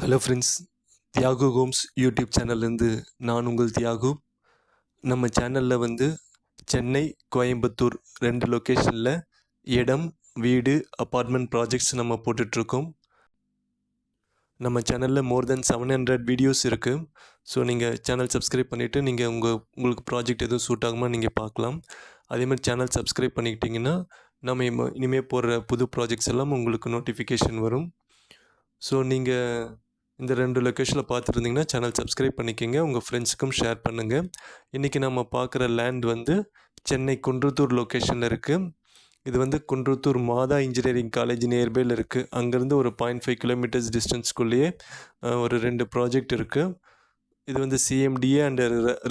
Hello friends, Thiyagu homes YouTube சேனல்லேருந்து நான் உங்கள் தியாகு. நம்ம சேனலில் வந்து சென்னை, கோயம்புத்தூர் 2 லொக்கேஷனில் இடம், வீடு, அப்பார்ட்மெண்ட் ப்ராஜெக்ட்ஸ் நம்ம போட்டுட்ருக்கோம். நம்ம சேனலில் மோர் தென் 700 வீடியோஸ் இருக்குது. ஸோ நீங்கள் சேனல் சப்ஸ்கிரைப் பண்ணிவிட்டு நீங்கள் உங்களுக்கு ப்ராஜெக்ட் எதுவும் சூட் ஆகுமா நீங்கள் பார்க்கலாம். அதேமாதிரி சேனல் சப்ஸ்கிரைப் பண்ணிக்கிட்டிங்கன்னா நம்ம இனிமேல் போடுற புது ப்ராஜெக்ட்ஸ் எல்லாம் உங்களுக்கு நோட்டிஃபிகேஷன் வரும். ஸோ நீங்கள் இந்த 2 லொக்கேஷனில் பார்த்துருந்தீங்கன்னா சேனல் சப்ஸ்கிரைப் பண்ணிக்கோங்க, உங்கள் ஃப்ரெண்ட்ஸுக்கும் ஷேர் பண்ணுங்கள். இன்றைக்கி நம்ம பார்க்குற லேண்ட் வந்து சென்னை குன்றத்தூர் லொக்கேஷனில் இருக்குது. இது வந்து குன்றத்தூர் மாதா இன்ஜினியரிங் காலேஜ் நியர்பையில் இருக்குது. அங்கேருந்து ஒரு 0.5 கிலோமீட்டர்ஸ் டிஸ்டன்ஸ்குள்ளேயே ஒரு 2 ப்ராஜெக்ட் இருக்குது. இது வந்து CMDA and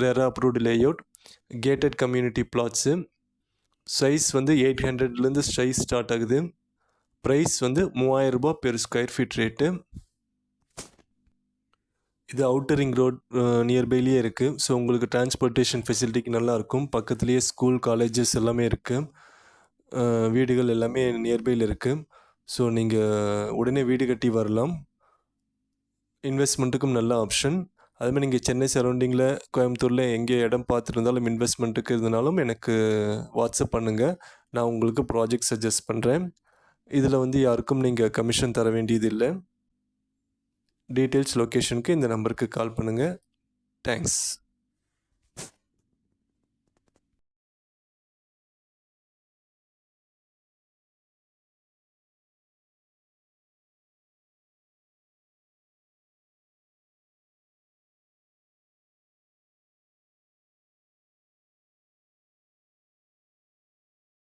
RERA approved layout, gated community plots. Size வந்து 800லேருந்து சைஸ் ஸ்டார்ட் ஆகுது. ப்ரைஸ் வந்து 3000 ரூபா பெர் ஸ்கொயர் ஃபீட் ரேட்டு. இது அவுட்டர் ரிங் ரோட் நியர்பைலேயே இருக்குது. ஸோ உங்களுக்கு டிரான்ஸ்போர்ட்டேஷன் ஃபெசிலிட்டிக்கு நல்லாயிருக்கும். பக்கத்துலேயே ஸ்கூல், காலேஜஸ் எல்லாமே இருக்குது. வீடுகள் எல்லாமே நியர்பையில் இருக்குது. ஸோ நீங்கள் உடனே வீடு கட்டி வரலாம். இன்வெஸ்ட்மெண்ட்டுக்கும் நல்ல ஆப்ஷன். அதுமாதிரி நீங்கள் சென்னை சரௌண்டிங்கில், கோயம்புத்தூரில் எங்கே இடம் பார்த்துருந்தாலும் இன்வெஸ்ட்மெண்ட்டுக்கு இருந்தாலும் எனக்கு வாட்ஸ்அப் பண்ணுங்கள். நான் உங்களுக்கு ப்ராஜெக்ட் சஜஸ்ட் பண்ணுறேன். இதில் வந்து யாருக்கும் நீங்கள் கமிஷன் தர வேண்டியது இல்லை. டீட்டெயில்ஸ் லொக்கேஷனுக்கு இந்த நம்பருக்கு கால் பண்ணுங்கள். தேங்க்ஸ்.